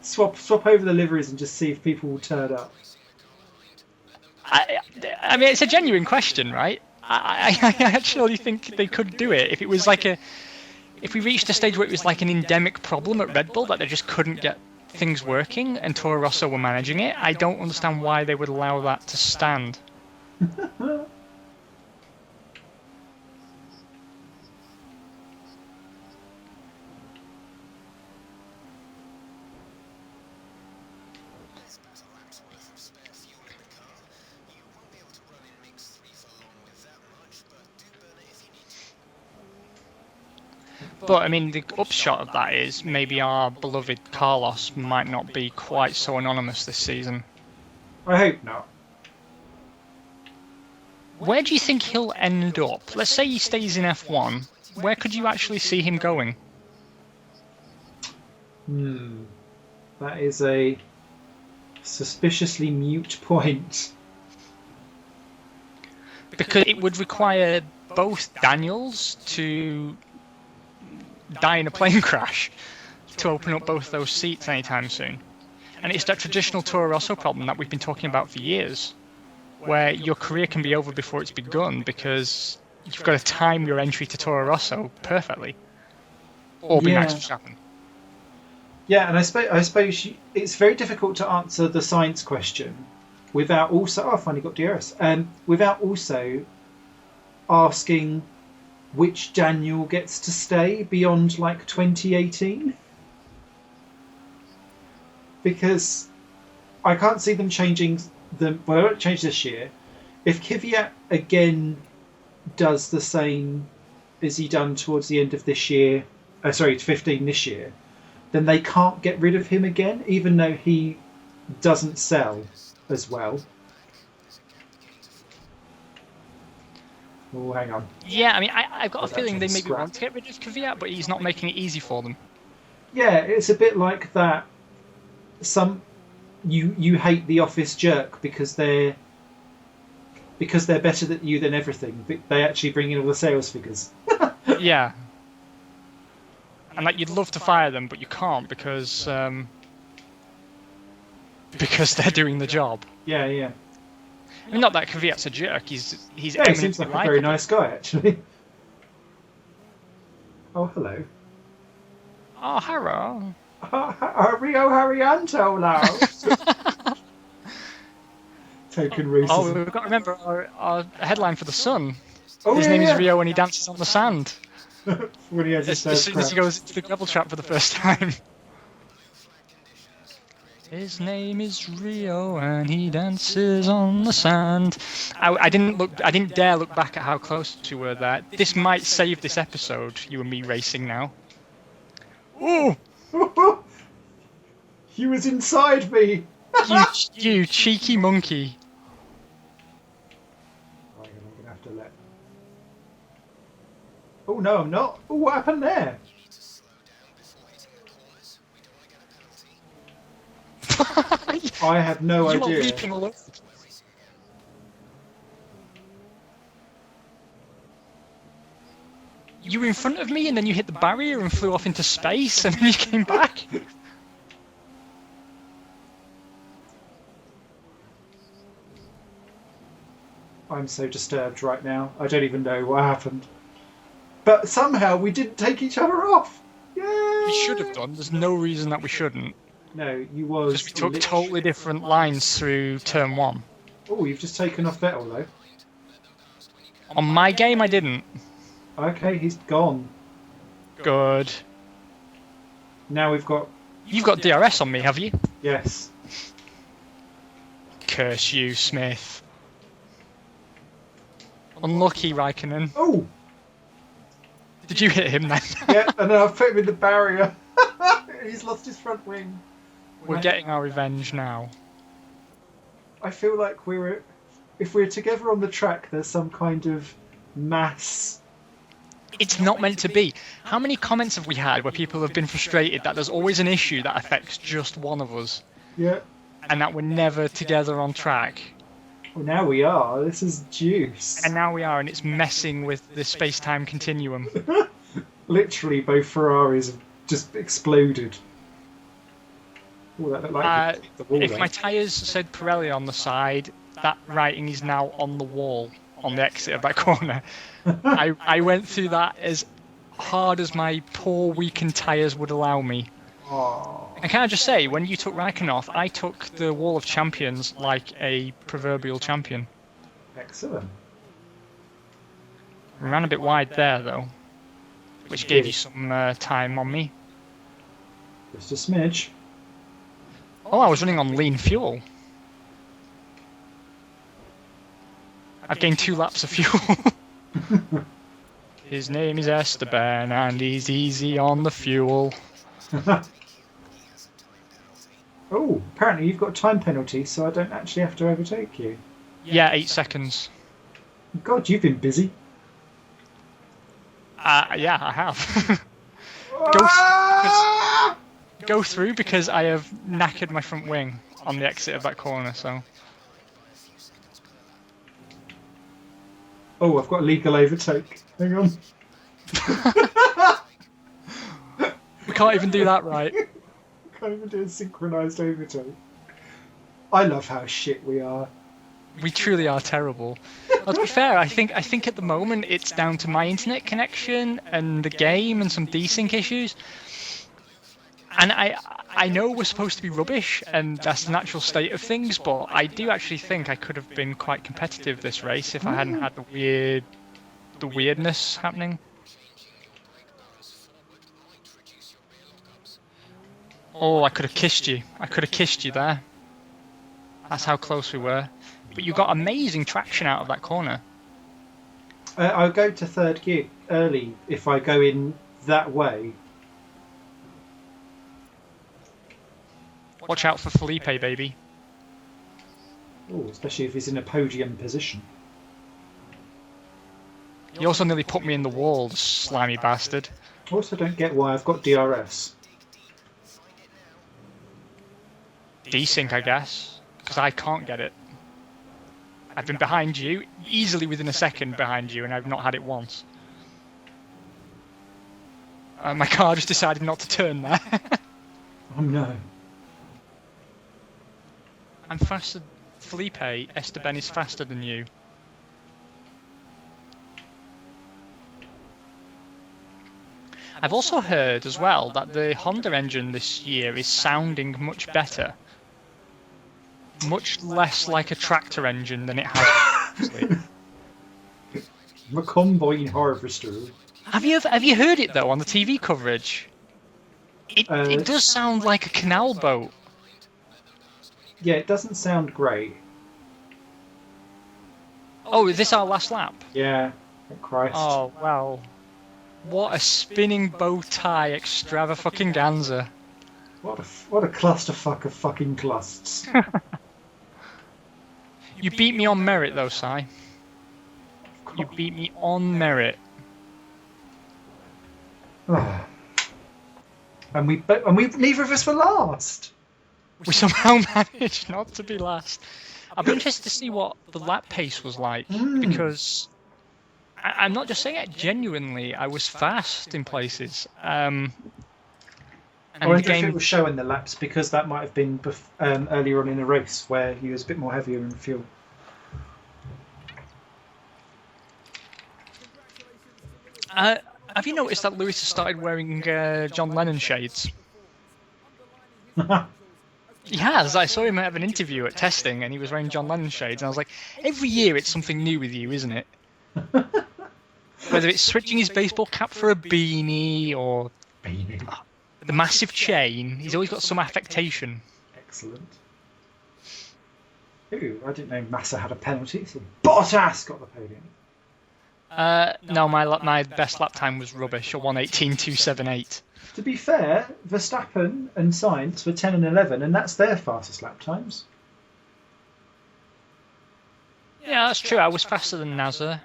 Speaker 1: Swap over the liveries and just see if people will turn up.
Speaker 2: I mean, it's a genuine question, right? I actually think they could do it if it was like if we reached a stage where it was like an endemic problem at Red Bull that they just couldn't get things working and Toro Rosso were managing it. I don't understand why they would allow that to stand. But, I mean, the upshot of that is maybe our beloved Carlos might not be quite so anonymous this season.
Speaker 1: I hope not.
Speaker 2: Where do you think he'll end up? Let's say he stays in F1. Where could you actually see him going?
Speaker 1: That is a suspiciously mute point.
Speaker 2: Because it would require both Daniels to die in a plane crash to open up both those seats anytime soon. And it's that traditional Toro Rosso problem that we've been talking about for years, where your career can be over before it's begun because you've got to time your entry to Toro Rosso perfectly. Or be Max Verstappen.
Speaker 1: Yeah, and I suppose it's very difficult to answer the science question without also... Oh, I finally got DRS. Without also asking which Daniel gets to stay beyond, like, 2018. Because I can't see them changing them... Well, they won't change this year. If Kvyat again does the same as he done towards the end of this year... 15 this year, then they can't get rid of him again, even though he doesn't sell as well. Oh, hang on.
Speaker 2: Yeah, I mean, I've got a feeling they maybe want to get rid of Kvyat, but he's not making it easy for them.
Speaker 1: Yeah, it's a bit like that. You hate the office jerk because they're better than you than everything. They actually bring in all the sales figures.
Speaker 2: Yeah. And like you'd love to fire them, but you can't because they're doing the job.
Speaker 1: Yeah.
Speaker 2: I mean, not that Kvyat's a jerk. He's
Speaker 1: Yeah, he seems like a very
Speaker 2: likable.
Speaker 1: nice guy, actually. Oh, hello.
Speaker 2: Oh, hello.
Speaker 1: Rio Haryanto, Token racism.
Speaker 2: Oh, we've got to remember our headline for the Sun.
Speaker 1: Oh,
Speaker 2: His
Speaker 1: yeah,
Speaker 2: name
Speaker 1: yeah.
Speaker 2: is Rio and he dances on the sand.
Speaker 1: When he has his
Speaker 2: As soon as he
Speaker 1: crap.
Speaker 2: goes into the gravel trap for the first time. His name is Rio and he dances on the sand. I didn't dare look back at how close we were there. This might save this episode, you and me racing now. Ooh!
Speaker 1: He was inside me.
Speaker 2: You cheeky monkey.
Speaker 1: I'm gonna have to let. Oh no, I'm not. Oh, what happened there? I have no
Speaker 2: You are
Speaker 1: idea.
Speaker 2: leaping all over. You were in front of me and then you hit the barrier and flew off into space and then you came back.
Speaker 1: I'm so disturbed right now. I don't even know what happened. But somehow we didn't take each other off. Yay!
Speaker 2: We should have done. There's no reason that we shouldn't.
Speaker 1: No, you was.
Speaker 2: Because we took totally different lines through turn 1.
Speaker 1: Oh, you've just taken off Vettel though.
Speaker 2: On my game, I didn't.
Speaker 1: Okay, he's gone.
Speaker 2: Good.
Speaker 1: Now we've got.
Speaker 2: You've got DRS on me, have you?
Speaker 1: Yes.
Speaker 2: Curse you, Smith. Unlucky, Raikkonen.
Speaker 1: Oh!
Speaker 2: Did you hit him then?
Speaker 1: Yeah, and then I've put him in the barrier. He's lost his front wing.
Speaker 2: We're getting our revenge now.
Speaker 1: I feel like if we're together on the track, there's some kind of mass.
Speaker 2: It's not meant to be. How many comments have we had where people have been frustrated that there's always an issue that affects just one of us
Speaker 1: Yeah.
Speaker 2: and that we're never together on track?
Speaker 1: Well, now we are. This is juice.
Speaker 2: And now we are, and it's messing with the space-time continuum.
Speaker 1: Literally, both Ferraris have just exploded. Oh, that looked like the wall
Speaker 2: If
Speaker 1: there.
Speaker 2: my tyres said Pirelli on the side, that writing is now on the wall on the exit of that corner. I went through that as hard as my poor weakened tyres would allow me.
Speaker 1: Oh.
Speaker 2: And can I just say, when you took Raikkonen off, I took the Wall of Champions like a proverbial champion.
Speaker 1: Excellent.
Speaker 2: I ran a bit wide there though, which gave you some time on me.
Speaker 1: Just a smidge.
Speaker 2: Oh, I was running on lean fuel. I've gained 2 laps of fuel. His name is Esteban and he's easy on the fuel.
Speaker 1: Oh, apparently you've got a time penalty, so I don't actually have to overtake you.
Speaker 2: Yeah, 8 seconds.
Speaker 1: God, you've been busy.
Speaker 2: Yeah, I have. Go through because I have knackered my front wing on the exit of that corner, so...
Speaker 1: Oh, I've got a legal overtake. Hang on.
Speaker 2: We can't even do that right.
Speaker 1: Can't even do a synchronised overtake. I love how shit we are.
Speaker 2: We truly are terrible. Well, to be fair, I think at the moment it's down to my internet connection and the game and some desync issues. And I know we're supposed to be rubbish, and that's the natural state of things, but I do actually think I could have been quite competitive this race if I hadn't had the weirdness happening. Oh, I could have kissed you. I could have kissed you there. That's how close we were. But you got amazing traction out of that corner.
Speaker 1: I'll go to third gear early if I go in that way.
Speaker 2: Watch out for Felipe, baby.
Speaker 1: Oh, especially if he's in a podium position.
Speaker 2: He also nearly put me in the wall, the slimy bastard.
Speaker 1: I also don't get why I've got DRS.
Speaker 2: Desync, I guess, because I can't get it. I've been behind you, easily within a second behind you, and I've not had it once. My car just decided not to turn there.
Speaker 1: Oh no.
Speaker 2: I'm faster. Felipe, Esteban is faster than you. I've also heard as well that the Honda engine this year is sounding much better. Much less like a tractor engine than it has previously.
Speaker 1: A combine harvester.
Speaker 2: Have you heard it though on the TV coverage? It does sound like a canal boat.
Speaker 1: Yeah, it doesn't sound great.
Speaker 2: Oh, is this our last lap?
Speaker 1: Yeah. Oh, Christ.
Speaker 2: Oh, wow. What a spinning bow tie extravaganza.
Speaker 1: What a clusterfuck of fucking clusts.
Speaker 2: You beat me on merit though, Si. You beat me on merit.
Speaker 1: Oh. And we neither of us were last.
Speaker 2: We somehow managed not to be last. I'd be interested to see what the lap pace was like, because I'm not just saying it, genuinely, I was fast in places. And
Speaker 1: I wonder if it was showing the laps, because that might have been earlier on in the race where he was a bit more heavier in fuel.
Speaker 2: Have you noticed that Lewis has started wearing John Lennon shades? He has. I saw him have an interview at testing, and he was wearing John Lennon shades, and I was like, every year it's something new with you, isn't it? Whether it's switching his baseball cap for a beanie, or the massive chain, he's always got some affectation.
Speaker 1: Excellent. Ooh, I didn't know Massa had a penalty, so Bottas got the podium.
Speaker 2: No, my best lap time was rubbish, a 1:18.278.
Speaker 1: To be fair, Verstappen and Sainz were 10 and 11, and that's their fastest lap times.
Speaker 2: Yeah, that's true. I was faster than NASA.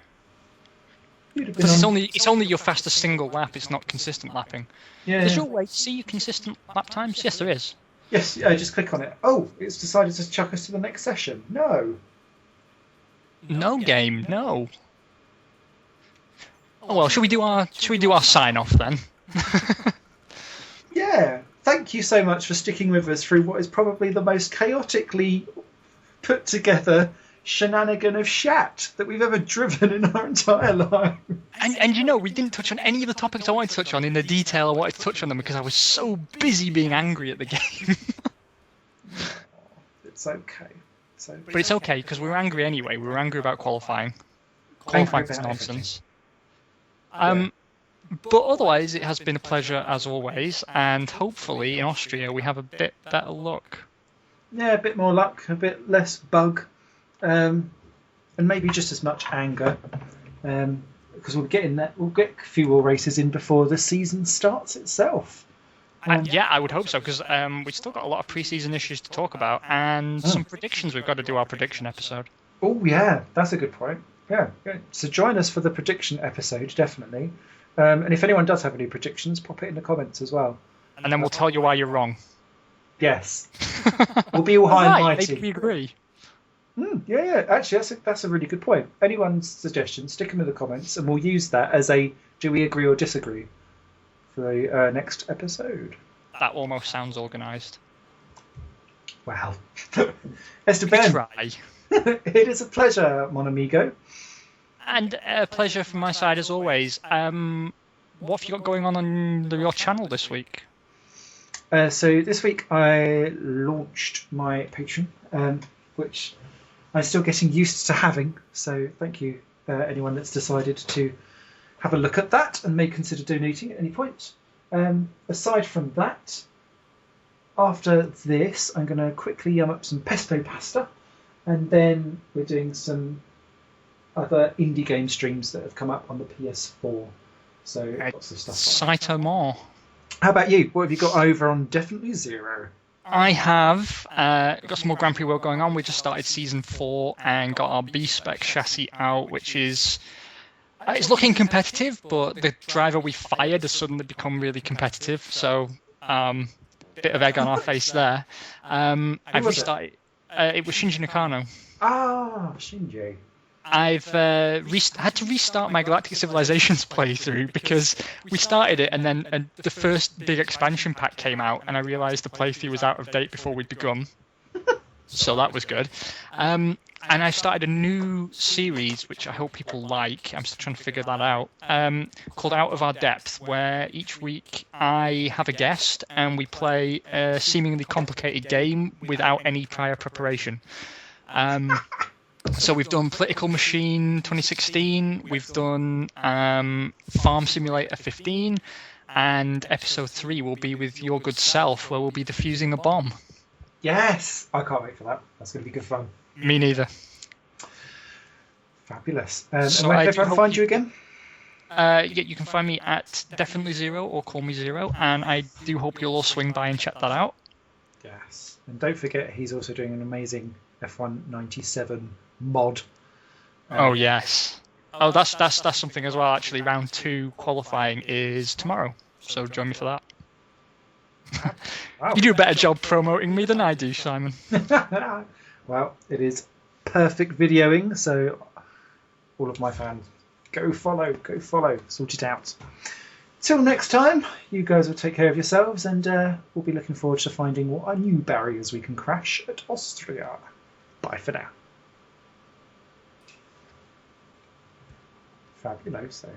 Speaker 2: Because it's only your fastest single lap. It's not consistent lapping.
Speaker 1: Yeah.
Speaker 2: Is there a way to see your consistent lap times? Yes, there is.
Speaker 1: Yes, just click on it. Oh, it's decided to chuck us to the next session. No.
Speaker 2: No game. No. Oh well, should we do our sign off then?
Speaker 1: Yeah. Thank you so much for sticking with us through what is probably the most chaotically put together shenanigan of shat that we've ever driven in our entire life.
Speaker 2: And you know, we didn't touch on any of the topics I wanted to touch on in the detail I wanted to touch on them because I was so busy being angry at the game.
Speaker 1: It's okay.
Speaker 2: But it's okay because we were angry anyway. We were angry about qualifying. Qualifying was nonsense. But otherwise, it has been a pleasure as always, and hopefully in Austria we have a bit better luck.
Speaker 1: Yeah, a bit more luck, a bit less bug, and maybe just as much anger, because we'll get a few more races in before the season starts itself.
Speaker 2: Yeah, I would hope so, because we've still got a lot of pre-season issues to talk about, and some predictions. We've got to do our prediction episode.
Speaker 1: Oh yeah, that's a good point. Yeah. So join us for the prediction episode, definitely. And if anyone does have any predictions, pop it in the comments as well.
Speaker 2: And then we'll tell you why you're wrong.
Speaker 1: Yes. We'll be all high and mighty.
Speaker 2: Maybe we agree.
Speaker 1: Yeah. Actually, that's a really good point. Anyone's suggestions, stick them in the comments, and we'll use that as a do we agree or disagree for the next episode.
Speaker 2: That almost sounds organised.
Speaker 1: Wow. Esteban,
Speaker 2: try.
Speaker 1: It is a pleasure, mon amigo.
Speaker 2: And a pleasure from my side as always. What have you got going on your channel this week?
Speaker 1: So this week I launched my Patreon, which I'm still getting used to having. So thank you, anyone that's decided to have a look at that and may consider donating at any point. Aside from that, after this, I'm going to quickly yum up some pesto pasta, and then we're doing some other indie game streams that have come up on the PS4. So lots of stuff.
Speaker 2: Saitama.
Speaker 1: How about you? What have you got over on Definitely Zero?
Speaker 2: I have got some more Grand Prix World going on. We just started Season 4 and got our B-Spec chassis out, which is... it's looking competitive, but the driver we fired has suddenly become really competitive. So, bit of egg on our face there. I've restarted... it was Shinji Nakano.
Speaker 1: Ah, Shinji.
Speaker 2: I've had to restart my Galactic Civilizations playthrough because we started it and then the first big expansion pack came out and I realised the playthrough was out of date before we'd begun. so that was good. And I started a new series, which I hope people like. I'm still trying to figure that out. Called Out of Our Depth, where each week I have a guest and we play a seemingly complicated game without any prior preparation. So we've done Political Machine 2016, we've done Farm Simulator 15, and episode 3 will be with Your Good Self, where we'll be defusing a bomb.
Speaker 1: Yes! I can't wait for that. That's going to be good fun.
Speaker 2: Me neither.
Speaker 1: Fabulous.
Speaker 2: So
Speaker 1: and where
Speaker 2: I
Speaker 1: can
Speaker 2: do
Speaker 1: everyone
Speaker 2: hope
Speaker 1: find you again?
Speaker 2: Yeah, you can find me at Definitely Zero or Call Me Zero, and I do hope you'll all swing by and check that out.
Speaker 1: Yes. And don't forget, he's also doing an amazing F1 97 mod.
Speaker 2: Oh yes. Oh, that's something as well. Actually, round 2 qualifying is tomorrow, so join me for that.
Speaker 1: Wow.
Speaker 2: You do a better job promoting me than I do, Simon.
Speaker 1: Well, it is perfect videoing, so all of my fans, go follow, sort it out. Till next time, you guys will take care of yourselves, and we'll be looking forward to finding what are new barriers we can crash at Austria. Bye for now. Fabuloso.